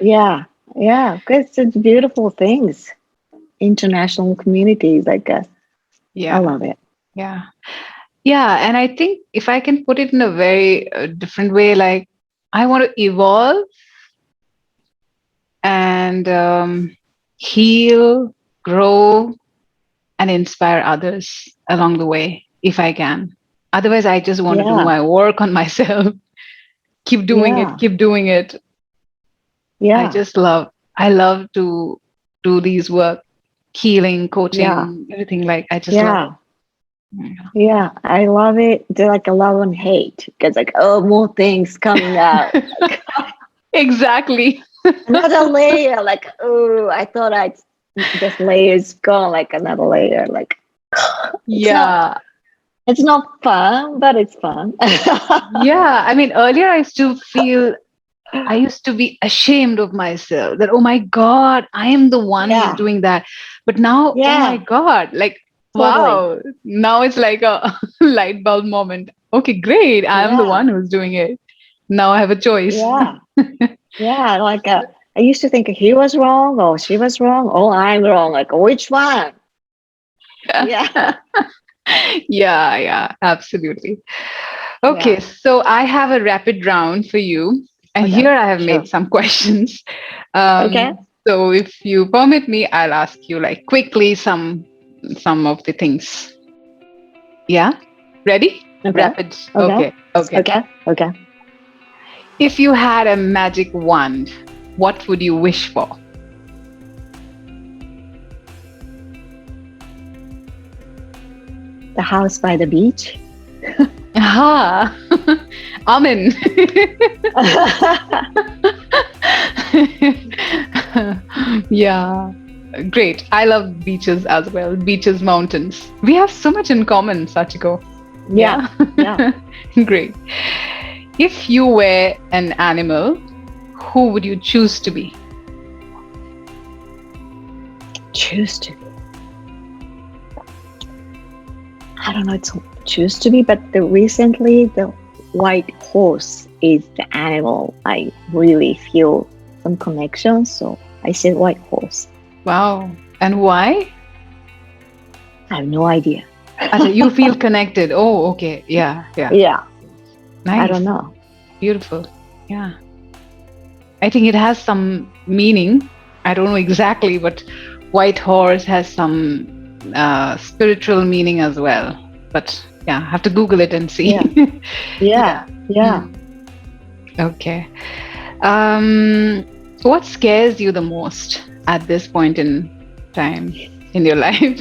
Yeah. Yeah. Because it's beautiful things. International communities, I guess. I Yeah. love it. Yeah. Yeah. And I think if I can put it in a very different way, like I want to evolve and heal, grow, and inspire others along the way if I can. Otherwise, I just want to do Yeah. my work on myself, keep doing it, Yeah. keep doing it. I Yeah. just love, I love to do these work, healing, Yeah. coaching, everything. Like, I just love it. Yeah. Yeah. Yeah. I love it. They're like a love and hate because like, oh, more things coming out. Like Exactly. another layer. Like, oh, I thought I this layer is gone. Like another layer. Like it's not. Yeah. It's not fun, but it's fun. Yeah. I mean, earlier I used to be ashamed of myself that, oh my God, I am the one who's Yeah. doing that. But now, oh my Yeah. God, like, Totally. wow, now it's like a light bulb moment. Okay, great. I am the Yeah. one who's doing it. Now I have a choice. Yeah. Yeah. Like I used to think he was wrong or she was wrong or I'm wrong. Like which one? Yeah. Yeah, yeah, absolutely. Okay, Yeah. so I have a rapid round for you. And Okay. here I have made Sure. some questions. Okay. So if you permit me, I'll ask you like quickly some of the things. Yeah? Ready? Okay. Rapid. Okay. Okay, okay. Okay. Okay. If you had a magic wand, what would you wish for? The house by the beach. Aha! Amen. Yeah. Great. I love beaches as well. Beaches, mountains. We have so much in common, Sachiko. Yeah. Yeah. Yeah. Great. If you were an animal, who would you choose to be? Choose to be. I don't know. It's choose to be, but recently the white horse is the animal I really feel some connection. So I said white horse. Wow. And why? I have no idea. You feel connected. Oh, okay. Yeah, yeah. Yeah. I Nice. don't know. Beautiful. Yeah. I think it has some meaning. I don't know exactly, but white horse has some spiritual meaning as well. But yeah, I have to Google it and see. Yeah. Yeah. Yeah. Yeah. Mm. Okay. What scares you the most at this point in time in your life?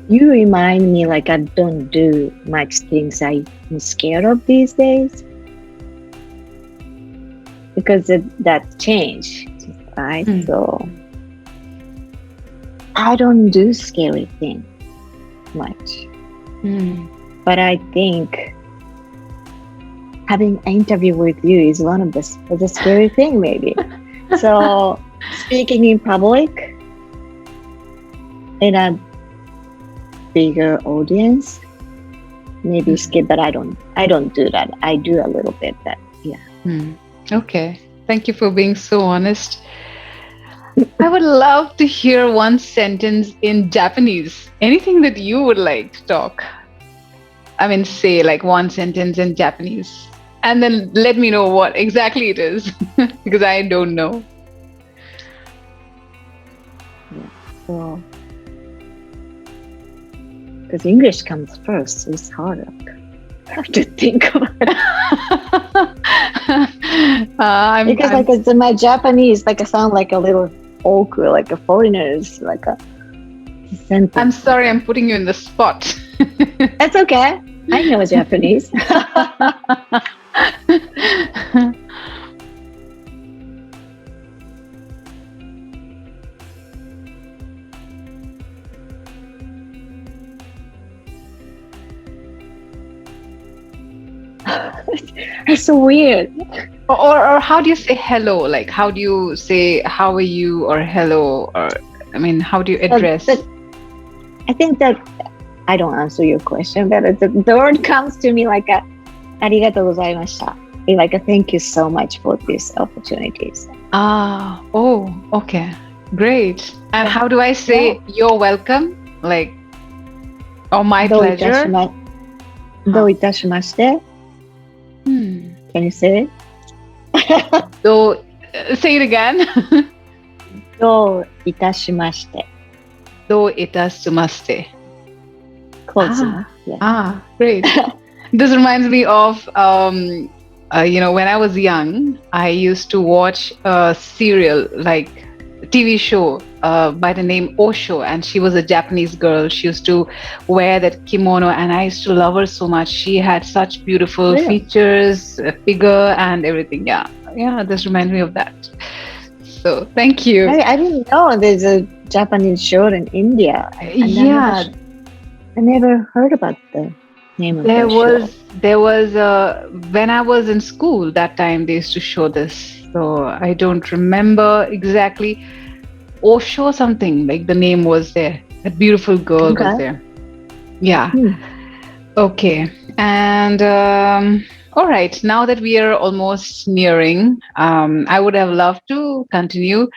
You remind me like I don't do much things I'm scared of these days. because that change, right? Mm. So I don't do scary thing much, Mm. but I think having an interview with you is one of the scary thing maybe. So speaking in public in a bigger audience maybe Mm. scary, but I don't do that. I do a little bit, but yeah. Mm. Okay. Thank you for being so honest. I would love to hear one sentence in Japanese. Anything that you would like to talk. I mean, say like one sentence in Japanese. And then let me know what exactly it is because I don't know. Yeah. So because English comes first, it's harder. I have to think about it. Because like I'm it's my Japanese, like I sound like a little awkward, like a foreigners, like a I'm sentence. Like sorry, I'm putting you in the spot. that's okay. I know Japanese. It's so weird. or how do you say hello? Like how do you say how are you or hello or I mean how do you But address? I think that I don't answer your question, but the word comes to me like a arigatou gozaimashita. Like a thank you so much for these opportunities. Ah, oh, okay. Great. And Yeah. how do I Yeah. say you're welcome? Like or my pleasure? どういたしまして? Hmm. Can you say it? So say it again. どういたしまして. Do itasumaste. Close Ah, enough. Yeah. great. This reminds me of, when I was young, I used to watch a serial, like a TV show by the name Osho, and she was a Japanese girl. She used to wear that kimono, and I used to love her so much. She had such beautiful Really? features, figure, and everything. Yeah, yeah, this reminds me of that. So thank you. I didn't know there's a Japanese show in India. Yeah, I never heard about the name of There the show. was when I was in school that time they used to show this. So I don't remember exactly. Osho something like the name was there. A beautiful girl was Okay. there. Yeah. Hmm. Okay. And all right. Now that we are almost nearing, I would have loved to continue,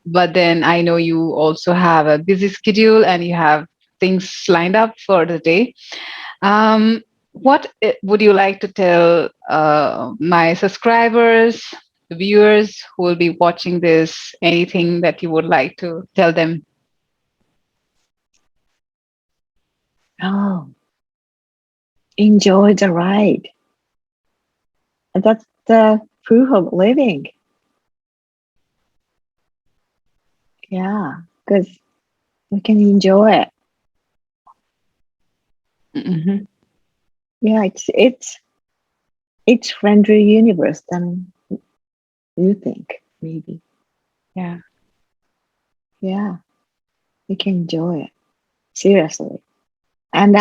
but then I know you also have a busy schedule and you have things lined up for the day. What would you like to tell my subscribers, the viewers who will be watching this? Anything that you would like to tell them? Oh, enjoy the ride. That's the proof of living. Yeah, because we can enjoy it. Hmm. Yeah, it's friendly universe than you think. Maybe. Yeah. Yeah, we can enjoy it seriously. And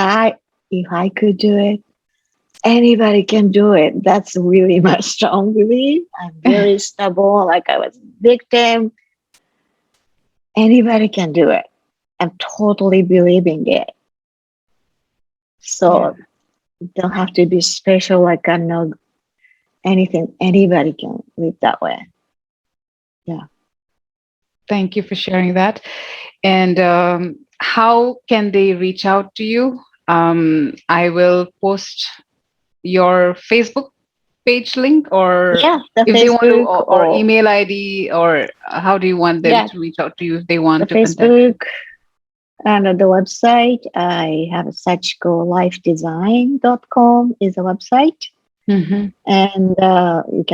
if I could do it, anybody can do it. That's really my strong belief. I'm very stubborn. Like I was a victim. Anybody can do it. I'm totally believing it. Yeah. So don't have to be special. Like I know anything. Anybody can live that way. Yeah. Thank you for sharing that. And how can they reach out to you? I will post your Facebook page link, or Yeah. The if they want to, Facebook or or email ID, or how do you want them yeah, to reach out to you if they the want to contact you? Facebook and the website. I have sachiko.lifedesign.com is a website. Hmm. And they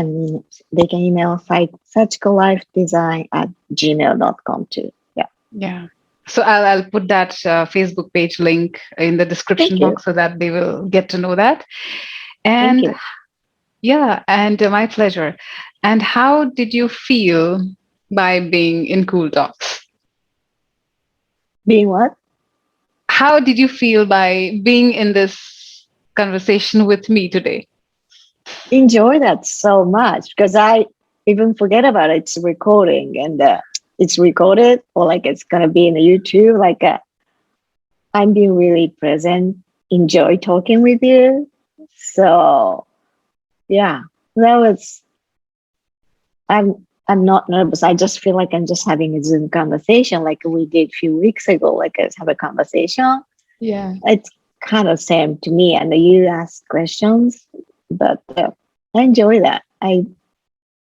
can email site sachiko.lifedesign@gmail.com too. Yeah. Yeah. So I'll put that Facebook page link in the description Thank you. box so that they will get to know that. Thank And you. yeah, and my pleasure. And how did you feel by being in Cool Talks? Being what? How did you feel by being in this conversation with me today? Enjoy that so much because I even forget about it. It's recording and it's recorded or like it's gonna be in the YouTube. Like I'm being really present, enjoy talking with you. So yeah, that was. I'm not nervous. I just feel like I'm just having a Zoom conversation like we did a few weeks ago. Like let's have a conversation. Yeah. It's kind of same to me, and you ask questions, but I enjoy that. I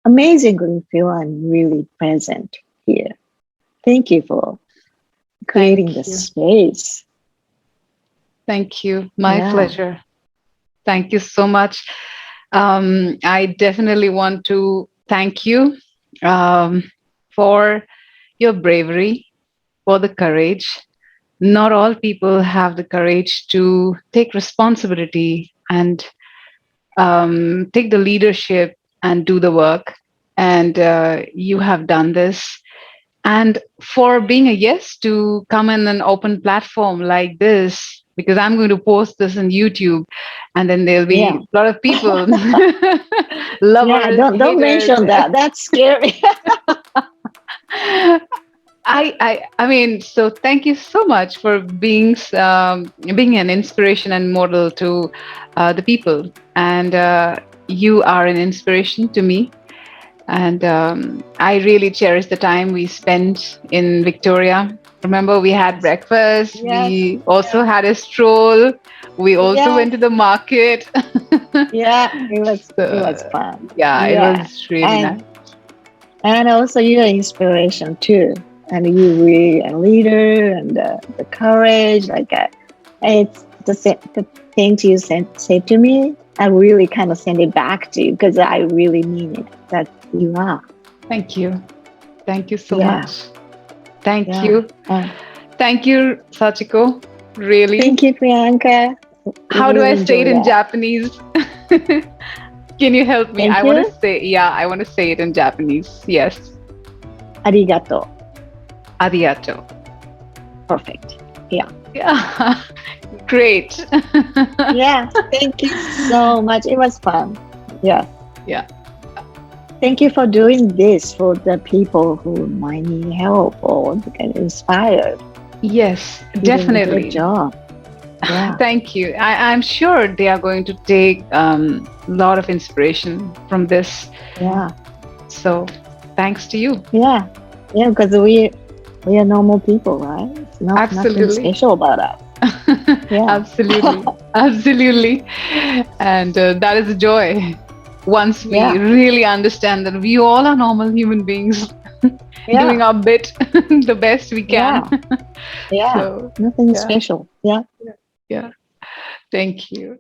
amazingly feel I'm really present here. Thank you for creating the Thank you. space. Thank you. My Yeah, pleasure. Thank you so much. I definitely want to thank you um, for your bravery, for the courage. Not all people have the courage to take responsibility and take the leadership and do the work. And you have done this. And for being a yes to come in an open platform like this, because I'm going to post this on YouTube, and then there'll yeah, be a lot of people, yeah. lovers, Don't haters. mention that. That's scary. I mean, so thank you so much for being an inspiration and model to the people, and you are an inspiration to me. And I really cherish the time we spent in Victoria. Remember, we had breakfast, Yes, we also had a stroll, we also yes, went to the market. yeah. It was So, fun. yeah, it Yeah, was really and nice. and also you're inspiration too, and you really a leader and the courage. Like it's the things you say to me. I really kind of send it back to you because I really mean it. That you are. Thank you. Thank you so Yeah, much. Thank yeah. you. Thank you, Sachiko. Really. Thank you, Priyanka. How do Really I say it enjoy in that. Japanese? Can you help me? Thank I want to you. say, yeah, I want to say it in Japanese. Yes. Arigato. Arigato. Perfect. Yeah. Yeah. Great. Yeah. Thank you so much. It was fun. Yeah. Yeah. Thank you for doing this for the people who might need help or get inspired. Yes, You're doing a great definitely. job. Yeah. Thank you. I'm sure they are going to take a lot of inspiration from this. Yeah. So thanks to you. Yeah. Yeah. Because we are normal people, right? It's not nothing Absolutely. special about us. Yeah. Absolutely. Absolutely. And that is a joy. Once we Yeah. really understand that we all are normal human beings doing Yeah. our bit the best we can. Yeah. Yeah. So, Nothing yeah, special. Yeah. yeah. Thank you.